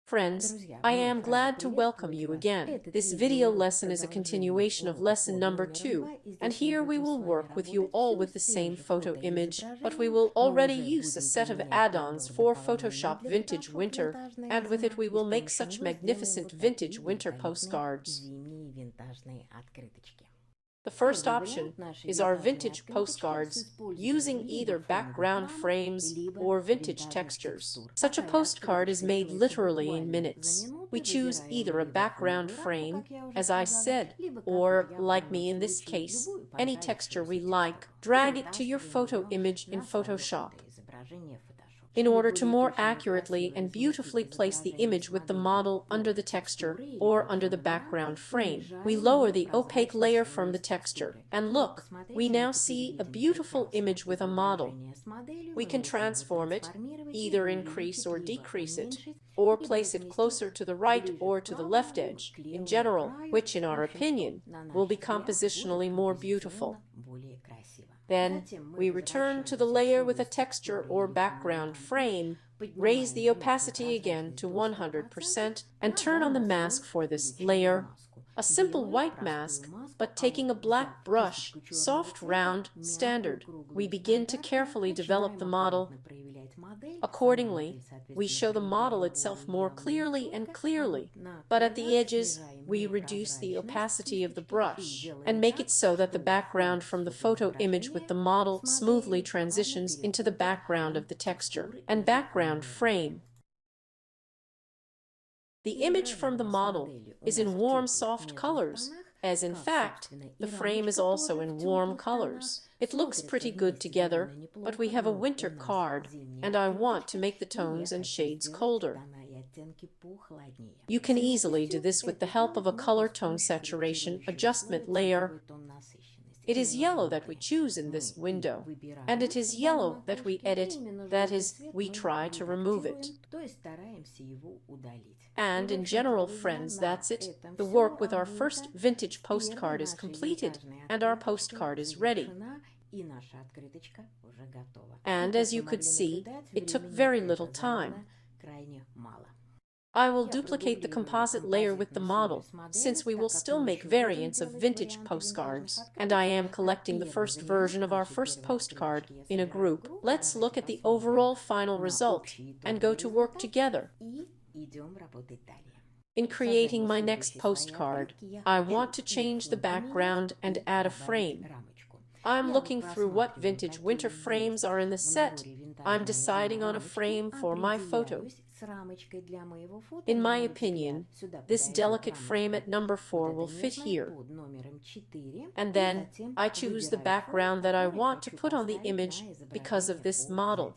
Friends, I am glad to welcome you again. This video lesson is a continuation of lesson number 2, and here we will work with you all with the same photo image, but we will already use a set of add-ons for Photoshop Vintage Winter, and with it we will make such magnificent vintage winter postcards. The first option is our vintage postcards using either background frames or vintage textures. Such a postcard is made literally in minutes. We choose either a background frame, as I said, or, like me in this case, any texture we like. Drag it to your photo image in Photoshop. In order to more accurately and beautifully place the image with the model under the texture or under the background frame, we lower the opaque layer from the texture. And look, we now see a beautiful image with a model. We can transform it, either increase or decrease it, or place it closer to the right or to the left edge, in general, which in our opinion will be compositionally more beautiful. Then we return to the layer with a texture or background frame, raise the opacity again to 100%, and turn on the mask for this layer. A simple white mask, but taking a black brush, soft, round, standard. We begin to carefully develop the model. Accordingly, we show the model itself more clearly and clearly, but at the edges, we reduce the opacity of the brush and make it so that the background from the photo image with the model smoothly transitions into the background of the texture and background frame. The image from the model is in warm, soft colors, as in fact, the frame is also in warm colors. It looks pretty good together, but we have a winter card, and I want to make the tones and shades colder. You can easily do this with the help of a color tone saturation adjustment layer. It is yellow that we choose in this window, and it is yellow that we edit, that is, we try to remove it. And in general, friends, that's it. The work with our first vintage postcard is completed, and our postcard is ready. And as you could see, it took very little time. I will duplicate the composite layer with the model, since we will still make variants of vintage postcards, and I am collecting the first version of our first postcard in a group. Let's look at the overall final result and go to work together. In creating my next postcard, I want to change the background and add a frame. I'm looking through what vintage winter frames are in the set. I'm deciding on a frame for my photo. In my opinion, this delicate frame at number 4 will fit here. And then I choose the background that I want to put on the image because of this model.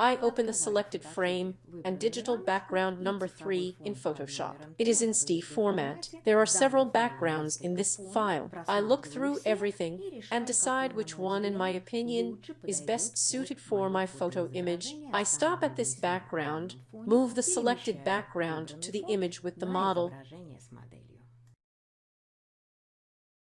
I open the selected frame and digital background number 3 in Photoshop. It is in SD format. There are several backgrounds in this file. I look through everything and decide which one, in my opinion, is best suited for my photo image. I stop at this background, move the selected background to the image with the model.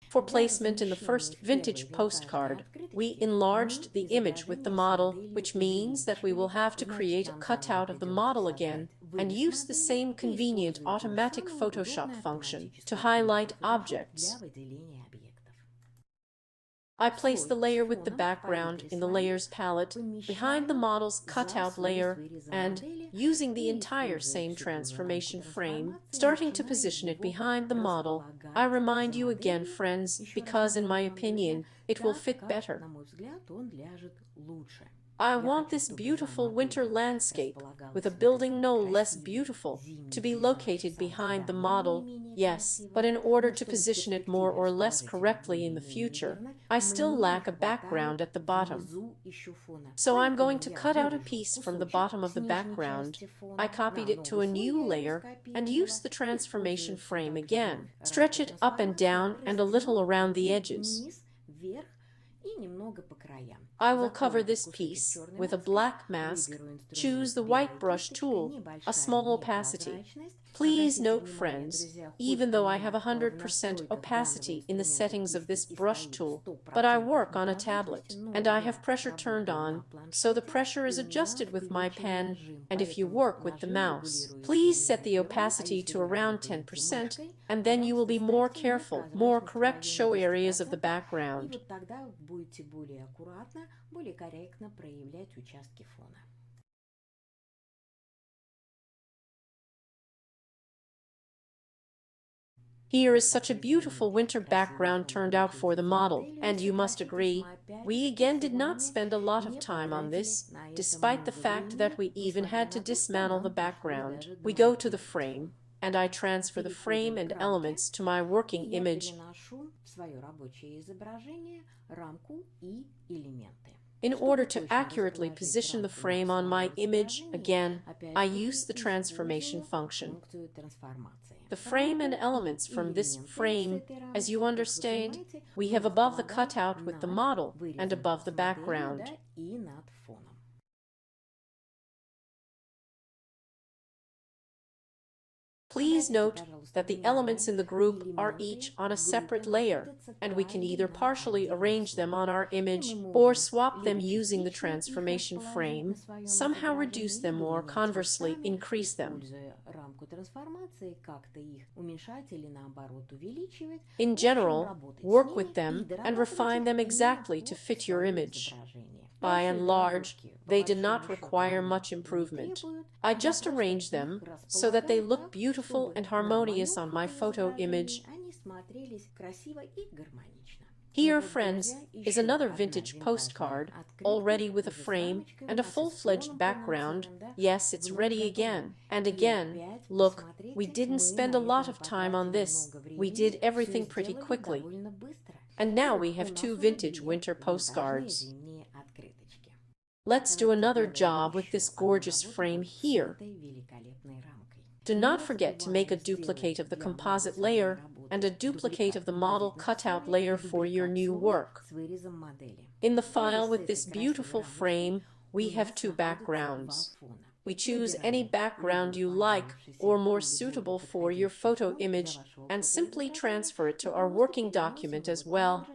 For placement in the first vintage postcard, we enlarged the image with the model, which means that we will have to create a cutout of the model again and use the same convenient automatic Photoshop function to highlight objects. I place the layer with the background in the Layers palette behind the model's cutout layer and, using the entire same transformation frame, starting to position it behind the model. I remind you again, friends, because in my opinion, it will fit better. I want this beautiful winter landscape, with a building no less beautiful, to be located behind the model, yes, but in order to position it more or less correctly in the future, I still lack a background at the bottom. So I'm going to cut out a piece from the bottom of the background. I copied it to a new layer and used the transformation frame again. Stretch it up and down and a little around the edges. I will cover this piece with a black mask, choose the white brush tool, a small opacity, Please note, friends, even though I have 100% opacity in the settings of this brush tool, but I work on a tablet, and I have pressure turned on, so the pressure is adjusted with my pen, and if you work with the mouse, please set the opacity to around 10%, and then you will be more careful, more correct show areas of the background. Here is such a beautiful winter background turned out for the model, and you must agree, we again did not spend a lot of time on this, despite the fact that we even had to dismantle the background. We go to the frame, and I transfer the frame and elements to my working image. In order to accurately position the frame on my image, again, I use the transformation function. The frame and elements from this frame, as you understand, we have above the cutout with the model and above the background. Please note that the elements in the group are each on a separate layer, and we can either partially arrange them on our image or swap them using the transformation frame, somehow reduce them or conversely increase them. In general, work with them and refine them exactly to fit your image. By and large, they did not require much improvement. I just arranged them so that they look beautiful and harmonious on my photo image. Here, friends, is another vintage postcard, already with a frame and a full-fledged background. Yes, it's ready again. And again, look, we didn't spend a lot of time on this. We did everything pretty quickly. And now we have two vintage winter postcards. Let's do another job with this gorgeous frame here. Do not forget to make a duplicate of the composite layer and a duplicate of the model cutout layer for your new work. In the file with this beautiful frame, we have two backgrounds. We choose any background you like or more suitable for your photo image and simply transfer it to our working document as well.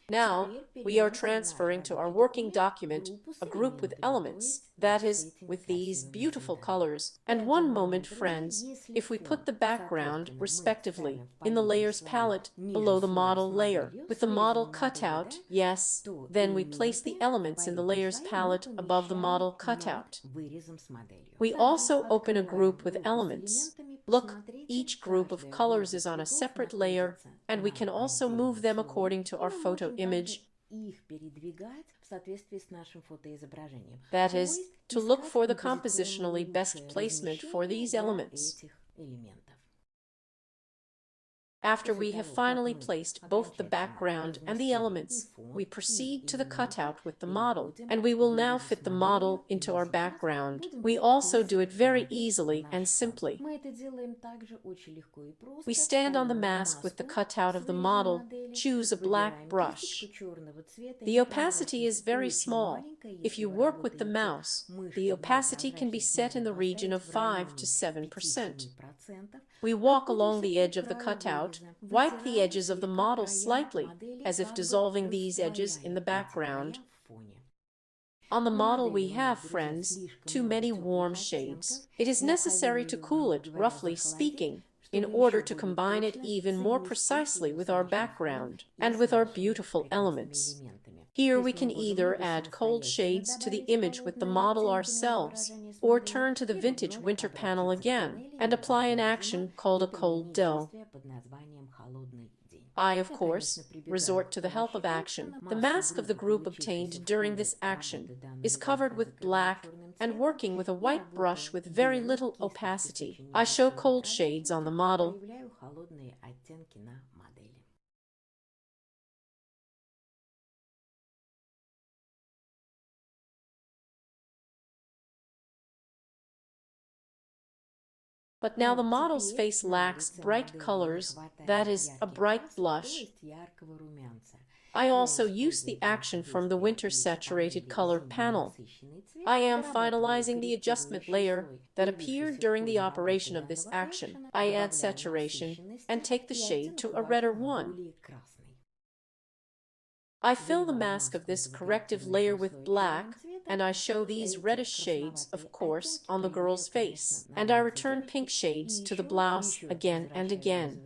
Now, we are transferring to our working document a group with elements, that is, with these beautiful colors. And one moment, friends, if we put the background, respectively, in the layers palette below the model layer, with the model cutout, yes, then we place the elements in the layers palette above the model cutout. We also open a group with elements. Look, each group of colors is on a separate layer, and we can also move them according to our photo image. That is, to look for the compositionally best placement for these elements. After we have finally placed both the background and the elements, we proceed to the cutout with the model, and we will now fit the model into our background. We also do it very easily and simply. We stand on the mask with the cutout of the model, choose a black brush. The opacity is very small. If you work with the mouse, the opacity can be set in the region of 5 to 7%. We walk along the edge of the cutout, wipe the edges of the model slightly, as if dissolving these edges in the background. On the model we have, friends, too many warm shades. It is necessary to cool it, roughly speaking, in order to combine it even more precisely with our background and with our beautiful elements. Here we can either add cold shades to the image with the model ourselves, or turn to the vintage winter panel again and apply an action called a cold dough. I, of course, resort to the help of action. The mask of the group obtained during this action is covered with black and working with a white brush with very little opacity. I show cold shades on the model. But now the model's face lacks bright colors, that is, a bright blush. I also use the action from the Winter Saturated Color panel. I am finalizing the adjustment layer that appeared during the operation of this action. I add saturation and take the shade to a redder one. I fill the mask of this corrective layer with black, and I show these reddish shades, of course, on the girl's face. And I return pink shades to the blouse again and again.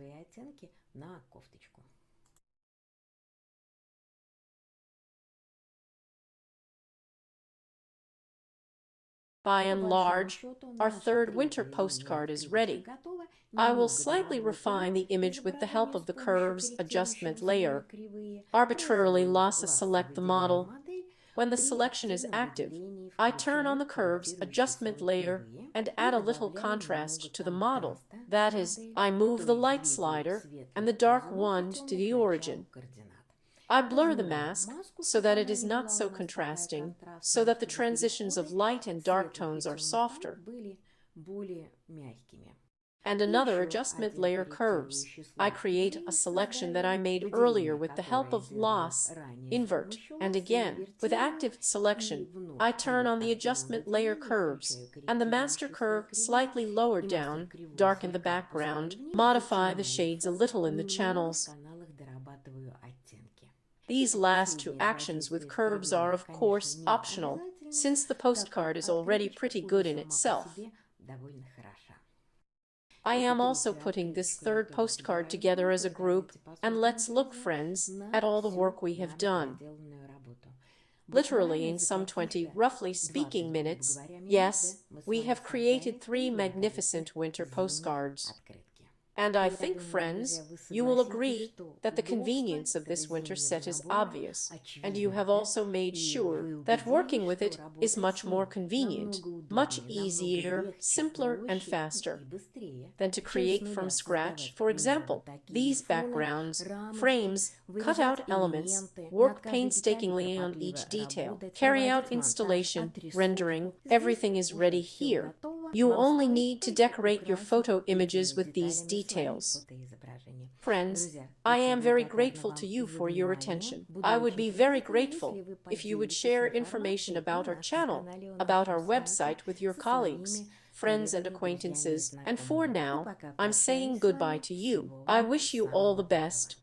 By and large, our third winter postcard is ready. I will slightly refine the image with the help of the Curves adjustment layer. Arbitrarily select the model. When the selection is active, I turn on the Curves adjustment layer and add a little contrast to the model. That is, I move the light slider and the dark one to the origin. I blur the mask so that it is not so contrasting, so that the transitions of light and dark tones are softer. And another adjustment layer, Curves. I create a selection that I made earlier with the help of loss, invert, and again, with active selection, I turn on the adjustment layer Curves, and the master curve slightly lower down, darken the background, modify the shades a little in the channels. These last two actions with Curves are, of course, optional, since the postcard is already pretty good in itself. I am also putting this third postcard together as a group, and let's look, friends, at all the work we have done. Literally in some 20, roughly speaking, minutes, yes, we have created 3 magnificent winter postcards. And I think, friends, you will agree that the convenience of this winter set is obvious, and you have also made sure that working with it is much more convenient, much easier, simpler, and faster than to create from scratch. For example, these backgrounds, frames, cut out elements, work painstakingly on each detail, carry out installation, rendering, everything is ready here. You only need to decorate your photo images with these details. Friends, I am very grateful to you for your attention. I would be very grateful if you would share information about our channel, about our website with your colleagues, friends and acquaintances, and for now, I'm saying goodbye to you. I wish you all the best.